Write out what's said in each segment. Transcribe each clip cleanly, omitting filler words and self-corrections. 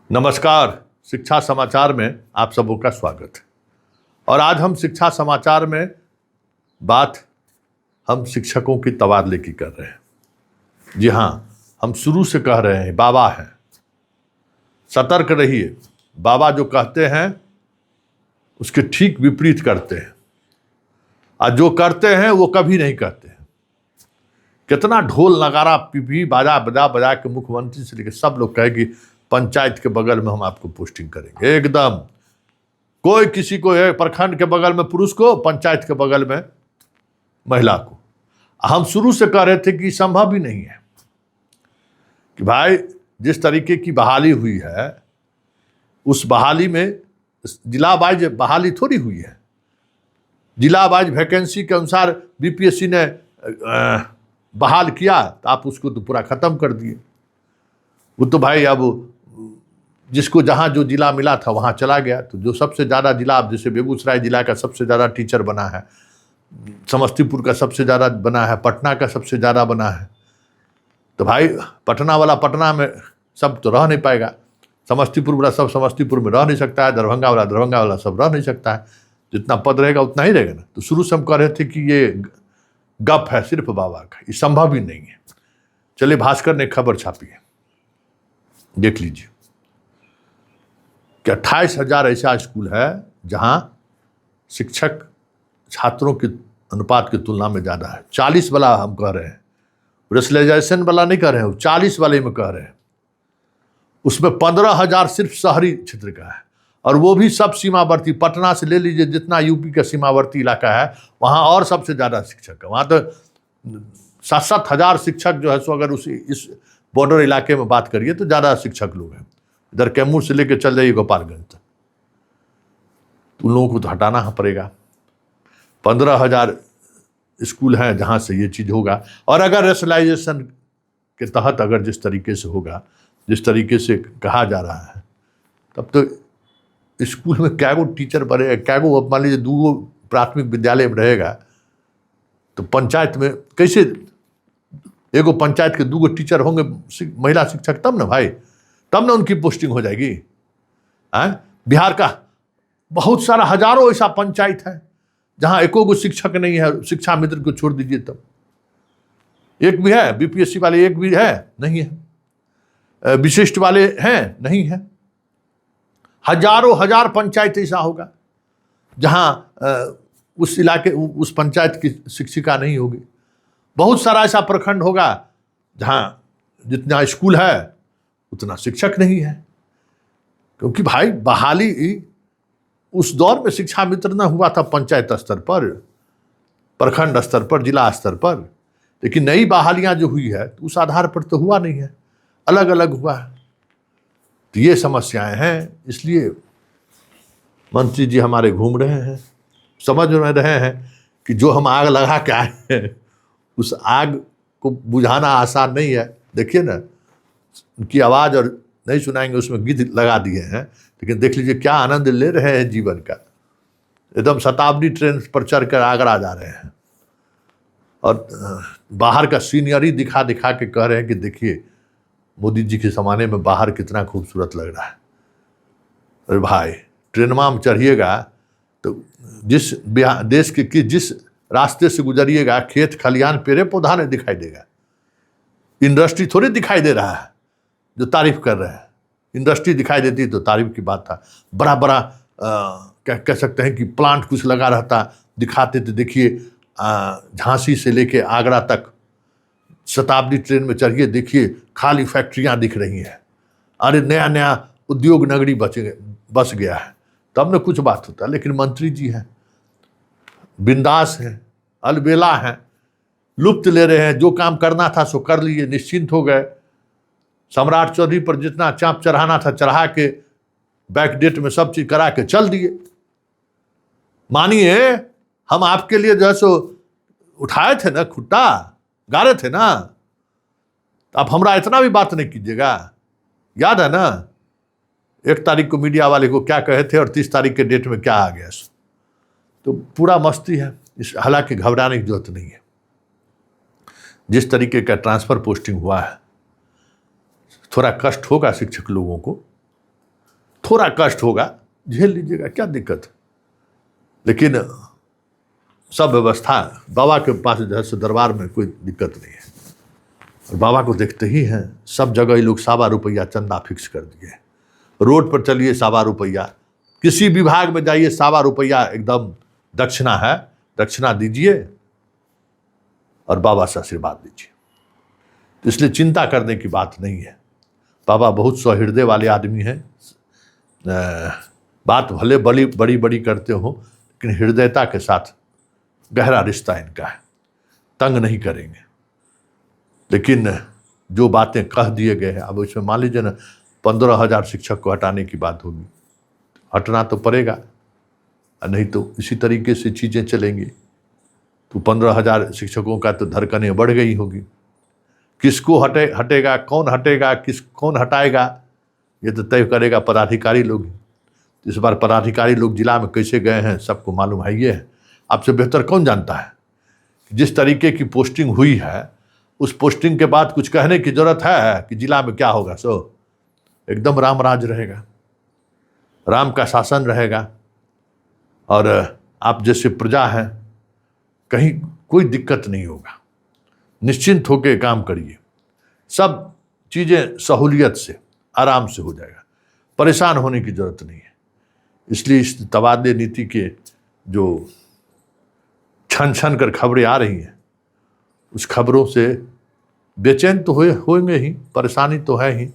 नमस्कार। शिक्षा समाचार में आप सबों का स्वागत है। और आज हम शिक्षा समाचार में बात हम शिक्षकों की तबादले की कर रहे हैं। जी हाँ, हम शुरू से कह रहे हैं, बाबा हैं, सतर्क रहिए। बाबा जो कहते हैं उसके ठीक विपरीत करते हैं, और जो करते हैं वो कभी नहीं कहते हैं। कितना ढोल नगारा पिपी बाजा बजा बजा के मुख्यमंत्री से लेकर सब लोग कहे कि पंचायत के बगल में हम आपको पोस्टिंग करेंगे। एकदम कोई किसी को है, प्रखंड के बगल में पुरुष को, पंचायत के बगल में महिला को। हम शुरू से कह रहे थे कि संभव ही नहीं है कि भाई जिस तरीके की बहाली हुई है उस बहाली में जिला वाइज बहाली थोड़ी हुई है। जिला वाइज वैकेंसी के अनुसार बीपीएससी ने बहाल किया तो आप उसको तो पूरा खत्म कर दिए। वो तो भाई अब जिसको जहाँ जो जिला मिला था वहाँ चला गया। तो जो सबसे ज़्यादा जिला, अब जैसे बेगूसराय जिला का सबसे ज़्यादा टीचर बना है, समस्तीपुर का सबसे ज़्यादा बना है, पटना का सबसे ज़्यादा बना है। तो भाई पटना वाला पटना में सब तो रह नहीं पाएगा, समस्तीपुर वाला सब समस्तीपुर में रह नहीं सकता है, दरभंगा वाला सब रह नहीं सकता है। जितना पद रहेगा उतना ही रहेगा ना। तो शुरू से हम कह रहे थे कि ये गप है सिर्फ बाबा का, ये संभव ही नहीं है। चलिए, भास्कर ने खबर छापी है, देख लीजिए कि 28,000 ऐसा स्कूल है जहां शिक्षक छात्रों के अनुपात की तुलना में ज़्यादा है। 40 वाला हम कह रहे हैं, रेशनलाइजेशन वाला नहीं कह रहे हैं, 40 वाले में कह रहे हैं। उसमें 15,000 सिर्फ शहरी क्षेत्र का है, और वो भी सब सीमावर्ती। पटना से ले लीजिए, जितना यूपी का सीमावर्ती इलाका है वहाँ और सबसे ज़्यादा शिक्षक है। वहाँ तो 7-7 हज़ार शिक्षक जो है सो, अगर इस बॉर्डर इलाके में बात करिए तो ज़्यादा शिक्षक लोग हैं। इधर कैमूर से लेकर चल जाइए गोपालगंज तक, तो उन लोगों को तो हटाना पड़ेगा। 15,000 स्कूल हैं जहाँ से ये चीज़ होगा। और अगर रेशनलाइजेशन के तहत अगर जिस तरीके से होगा, जिस तरीके से कहा जा रहा है, तब तो स्कूल में क्या गो टीचर बनेगा, क्या गो, मान लीजिए 2 प्राथमिक विद्यालय में रहेगा तो पंचायत में कैसे एगो पंचायत के 2 टीचर होंगे महिला शिक्षक, तब ना भाई, तब ना उनकी पोस्टिंग हो जाएगी। बिहार का बहुत सारा हजारों ऐसा पंचायत है जहां एको गो शिक्षक नहीं है। शिक्षा मित्र को छोड़ दीजिए, तब एक भी है बीपीएससी वाले, एक भी है नहीं है, विशिष्ट वाले हैं नहीं है। हजारों हजार पंचायत ऐसा होगा जहां उस इलाके उस पंचायत की शिक्षिका नहीं होगी। बहुत सारा ऐसा प्रखंड होगा जहां जितना स्कूल है उतना शिक्षक नहीं है। क्योंकि भाई बहाली उस दौर में शिक्षा मित्र न हुआ था पंचायत स्तर पर, प्रखंड स्तर पर, जिला स्तर पर। लेकिन नई बहालियां जो हुई है तो उस आधार पर तो हुआ नहीं है, अलग अलग हुआ है। तो ये समस्याएं हैं, इसलिए मंत्री जी हमारे घूम रहे हैं, समझ रहे हैं कि जो हम आग लगा के आए हैं उस आग को बुझाना आसान नहीं है। देखिए ना, उनकी आवाज़ और नहीं सुनाएंगे, उसमें गीत लगा दिए हैं, लेकिन देख लीजिए क्या आनंद ले रहे हैं जीवन का। एकदम शताब्दी ट्रेन पर चढ़कर आगरा जा रहे हैं और बाहर का सीनियरी दिखा दिखा के कह रहे हैं कि देखिए मोदी जी के ज़माने में बाहर कितना खूबसूरत लग रहा है। अरे भाई, ट्रेनमा में चढ़िएगा तो जिस देश के जिस रास्ते से गुजरिएगा, खेत खलिहान पेड़े पौधा नहीं दिखाई देगा। इंडस्ट्री थोड़ी दिखाई दे रहा है जो तारीफ कर रहे हैं। इंडस्ट्री दिखाई देती तो तारीफ की बात था। बड़ा बड़ा कह सकते हैं कि प्लांट कुछ लगा रहता, दिखाते तो देखिए झांसी से लेके आगरा तक शताब्दी ट्रेन में चढ़िए, देखिए खाली फैक्ट्रियां दिख रही हैं। अरे नया नया उद्योग नगरी बस गया है, तब न कुछ बात होता। लेकिन मंत्री जी हैं, बिंदास हैं, अलबेला हैं, लुप्त ले रहे हैं। जो काम करना था सो कर लिए, निश्चिंत हो गए। सम्राट चौधरी पर जितना चाँप चढ़ाना था चढ़ा के बैकडेट में सब चीज़ करा के चल दिए। मानिए हम आपके लिए जो है सो उठाए थे ना, खुट्टा गारे थे ना, आप हमरा इतना भी बात नहीं कीजिएगा। याद है ना 1 तारीख को मीडिया वाले को क्या कहे थे और 30 तारीख के डेट में क्या आ गया। तो पूरा मस्ती है, इस हालांकि घबराने की जरूरत नहीं है। जिस तरीके का ट्रांसफ़र पोस्टिंग हुआ है, थोड़ा कष्ट होगा शिक्षक लोगों को, थोड़ा कष्ट होगा, झेल लीजिएगा, क्या दिक्कत है। लेकिन सब व्यवस्था बाबा के पास जो है सो दरबार में कोई दिक्कत नहीं है। और बाबा को देखते ही हैं, सब जगह ये लोग 1.25 रुपया चंदा फिक्स कर दिए। रोड पर चलिए 1.25 रुपया, किसी विभाग में जाइए 1.25 रुपया एकदम दक्षिणा है, दक्षिणा दीजिए और बाबा से आशीर्वाद लीजिए। तो इसलिए चिंता करने की बात नहीं है। बाबा बहुत सहृदय वाले आदमी हैं। बात भले बड़ी बड़ी करते हो, लेकिन हृदयता के साथ गहरा रिश्ता इनका है, तंग नहीं करेंगे। लेकिन जो बातें कह दिए गए हैं, अब इसमें मान लीजिए ना 15,000 शिक्षक को हटाने की बात होगी, हटना तो पड़ेगा, नहीं तो इसी तरीके से चीज़ें चलेंगी। तो 15,000 शिक्षकों का तो धड़कनें बढ़ गई होगी। किसको हटेगा, कौन हटेगा, कौन हटाएगा, ये तो तय करेगा पदाधिकारी लोग। इस बार पदाधिकारी लोग जिला में कैसे गए हैं सबको मालूम है। ये है, आपसे बेहतर कौन जानता है। जिस तरीके की पोस्टिंग हुई है, उस पोस्टिंग के बाद कुछ कहने की जरूरत है कि जिला में क्या होगा। सो एकदम राम राज रहेगा, राम का शासन रहेगा, और आप जैसे प्रजा हैं, कहीं कोई दिक्कत नहीं होगा। निश्चिंत होकर काम करिए, सब चीज़ें सहूलियत से आराम से हो जाएगा, परेशान होने की जरूरत नहीं है। इसलिए इस तबादले नीति के जो छन छन कर खबरें आ रही हैं, उस खबरों से बेचैन तो होंगे ही, परेशानी तो है ही।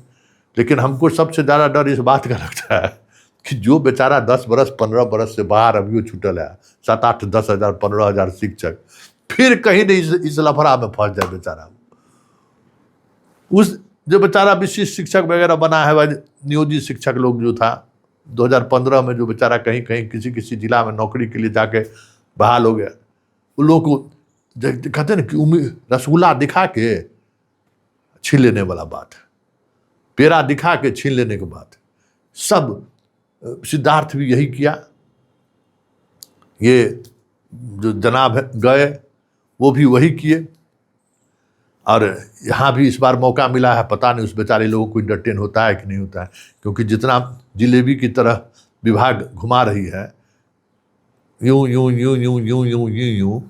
लेकिन हमको सबसे ज़्यादा डर इस बात का लगता है कि जो बेचारा 10 बरस 15 बरस से बाहर अभी छूटल है, 7, 8, 10 हज़ार 15 हज़ार शिक्षक, फिर कहीं नहीं इस लफड़ा में फंस जाए बेचारा। उस जो बेचारा विशिष्ट शिक्षक वगैरह बना है, वह नियोजित शिक्षक लोग जो था 2015 में, जो बेचारा कहीं कहीं किसी जिला में नौकरी के लिए जाके बहाल हो गया, उन लोगों को कहते हैं ना कि रसगुल्ला दिखा के छीन लेने वाला बात है, पेड़ा दिखा के छीन लेने की बात है। सब सिद्धार्थ भी यही किया। ये जो जनाब गए वो भी वही किए, और यहाँ भी इस बार मौका मिला है। पता नहीं उस बेचारे लोगों को इंटरटेन होता है कि नहीं होता है, क्योंकि जितना जिलेबी की तरह विभाग घुमा रही है, यूं यूं यूं यूं यूं यूं यूं यूं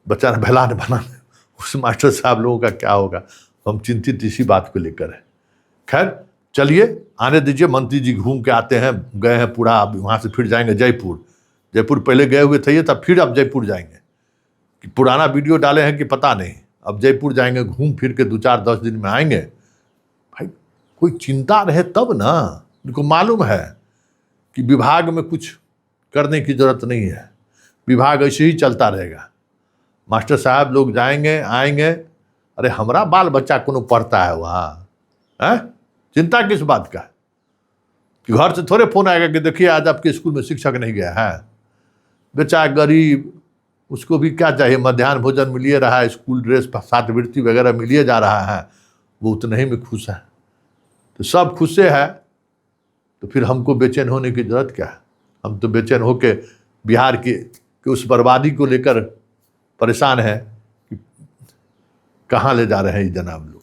बेचारा भलान बनाने, उस मास्टर साहब लोगों का क्या होगा। हम चिंतित इसी बात को लेकर है। खैर चलिए, आने दीजिए, मंत्री जी घूम के आते हैं, गए हैं पूरा, अब वहाँ से फिर जाएंगे जयपुर पहले गए हुए थे, तब फिर अब जयपुर जाएंगे। कि पुराना वीडियो डाले हैं कि पता नहीं, अब जयपुर जाएंगे, घूम फिर के 2-4-10 दिन में आएंगे। भाई कोई चिंता रहे तब ना, उनको मालूम है कि विभाग में कुछ करने की जरूरत नहीं है, विभाग ऐसे ही चलता रहेगा। मास्टर साहब लोग जाएंगे आएंगे, अरे हमारा बाल बच्चा कोनो पढ़ता है वहाँ, है चिंता किस बात का है। कि घर से थोड़े फोन आएगा कि देखिए आज आपके स्कूल में शिक्षक नहीं गया है। बेचारा गरीब, उसको भी क्या चाहिए, मध्याह्न भोजन मिलिए रहा है, स्कूल ड्रेस छात्रवृत्ति वगैरह मिलिए जा रहा है, वो उतने ही में खुश है। तो सब खुश है, तो फिर हमको बेचैन होने की जरूरत क्या है। हम तो बेचैन होके बिहार की उस बर्बादी को लेकर परेशान है कि कहाँ ले जा रहे हैं ये जनाब लोग।